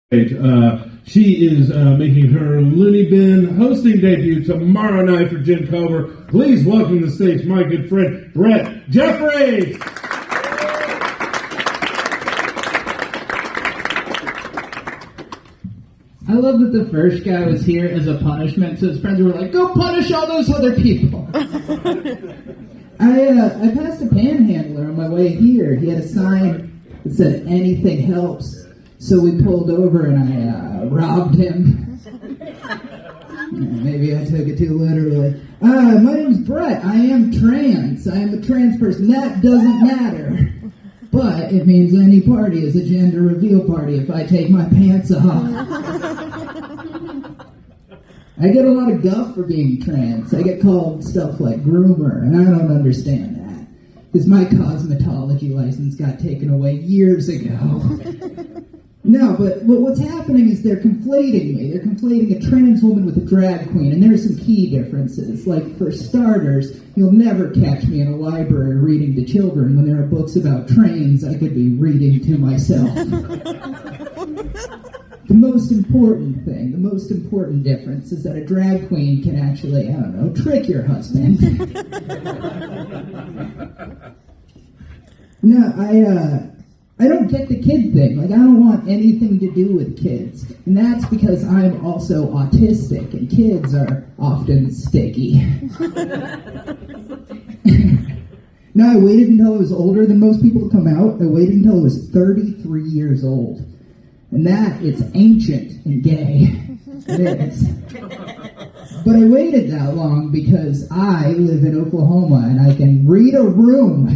She is making her Looney Bin hosting debut tomorrow night for Jen Cover. Please welcome to the stage my good friend, Brett Jeffries. I love that the first guy was here as a punishment, so his friends were like, go punish all those other people. I passed a panhandler on my way here. He had a sign that said, anything helps. So we pulled over and I robbed him. Maybe I took it too literally. My name's Brett. I am trans. I am a trans person. That doesn't matter. But it means any party is a gender reveal party if I take my pants off. I get a lot of guff for being trans. I get called stuff like groomer, and I don't understand that. Because my cosmetology license got taken away years ago. No, but what's happening is they're conflating me. They're conflating a trans woman with a drag queen, and there are some key differences. Like, for starters, you'll never catch me in a library reading to children when there are books about trains I could be reading to myself. The most important thing, the most important difference is that a drag queen can actually, trick your husband. No, I don't get the kid thing. Like, I don't want anything to do with kids. And that's because I'm also autistic, and kids are often sticky. No, I waited until I was older than most people to come out. I waited until I was 33 years old. And that is ancient and gay. It is. But I waited that long because I live in Oklahoma, and I can read a room.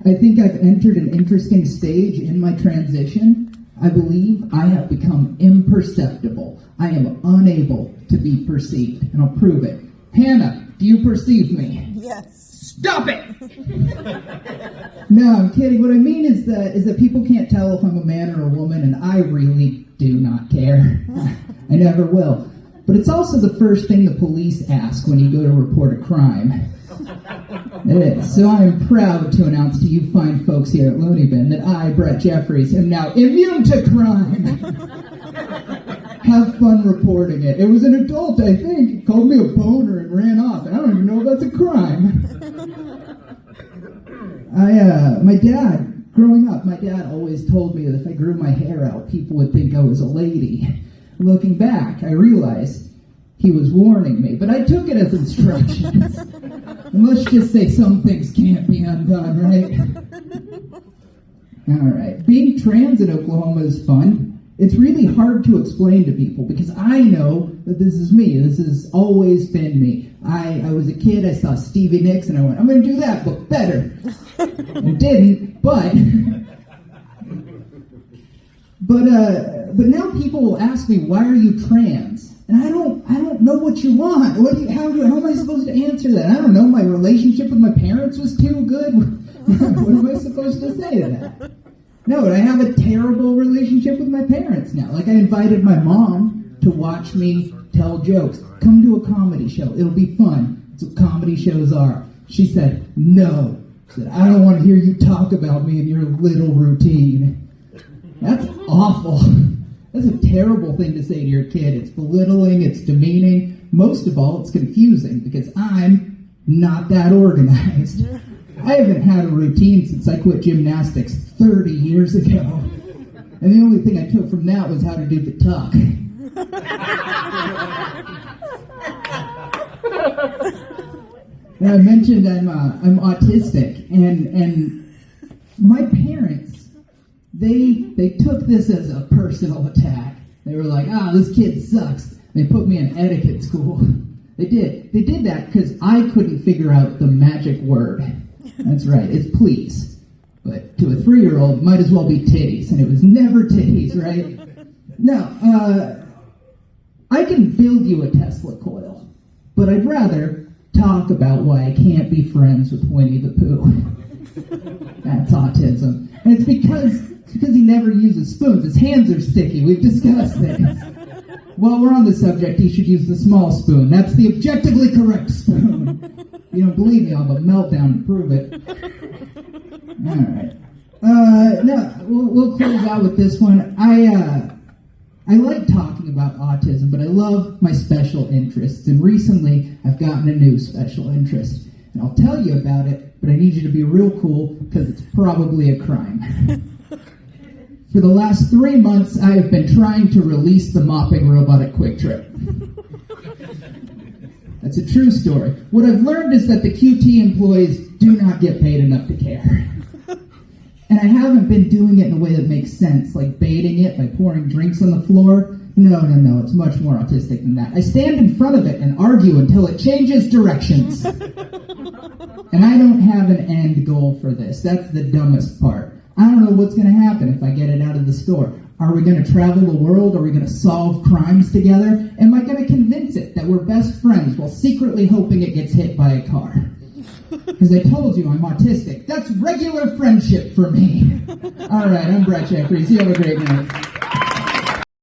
I think I've entered an interesting stage in my transition. I believe I have become imperceptible. I am unable to be perceived, and I'll prove it. Hannah, do you perceive me? Yes. Stop it! No, I'm kidding. What I mean is that people can't tell if I'm a man or a woman, and I really do not care. I never will. But it's also the first thing the police ask when you go to report a crime. It is. So I am proud to announce to you fine folks here at Looney Bin that I, Brett Jeffries, am now immune to crime. Have fun reporting it. It was an adult, I think. He called me a boner and ran off. And I don't even know if that's a crime. Growing up, my dad always told me that if I grew my hair out, people would think I was a lady. Looking back, I realized he was warning me, but I took it as instructions. And let's just say some things can't be undone, right? All right. Being trans in Oklahoma is fun. It's really hard to explain to people because I know that this is me. This has always been me. I was a kid. I saw Stevie Nicks, and I went, I'm going to do that, but better. I didn't, but now people will ask me, why are you trans? And I don't know what you want. How am I supposed to answer that? I don't know. My relationship with my parents was too good. What am I supposed to say to that? No, I have a terrible relationship with my parents now. Like, I invited my mom to watch me tell jokes. Come to a comedy show. It'll be fun. That's what comedy shows are. She said, no. She said, I don't want to hear you talk about me in your little routine. That's awful. That's a terrible thing to say to your kid. It's belittling, it's demeaning. Most of all, it's confusing because I'm not that organized. I haven't had a routine since I quit gymnastics 30 years ago. And the only thing I took from that was how to do the tuck. Now, I mentioned I'm autistic, and my parents, they took this as a personal attack. They were like, this kid sucks. They put me in etiquette school. They did. They did that because I couldn't figure out the magic word. That's right, it's please. But to a 3-year-old, might as well be titties, and it was never titties, right? No, I can build you a Tesla coil, but I'd rather talk about why I can't be friends with Winnie the Pooh. That's autism. And it's because he never uses spoons. His hands are sticky. We've discussed this. While we're on the subject, he should use the small spoon. That's the objectively correct spoon. You don't believe me, I'll have a meltdown to prove it. All right. No, we'll close out with this one. I like talking about autism, but I love my special interests. And recently, I've gotten a new special interest. And I'll tell you about it, but I need you to be real cool, because it's probably a crime. For the last 3 months, I have been trying to release the mopping robot at Quick Trip. That's a true story. What I've learned is that the QT employees do not get paid enough to care. And I haven't been doing it in a way that makes sense, like baiting it by pouring drinks on the floor. No, it's much more autistic than that. I stand in front of it and argue until it changes directions. And I don't have an end goal for this. That's the dumbest part. I don't know what's going to happen if I get it out of the store. Are we going to travel the world? Are we going to solve crimes together? Am I going to convince it that we're best friends while secretly hoping it gets hit by a car? Because I told you I'm autistic. That's regular friendship for me. All right, I'm Brett Jeffries. You have a great night.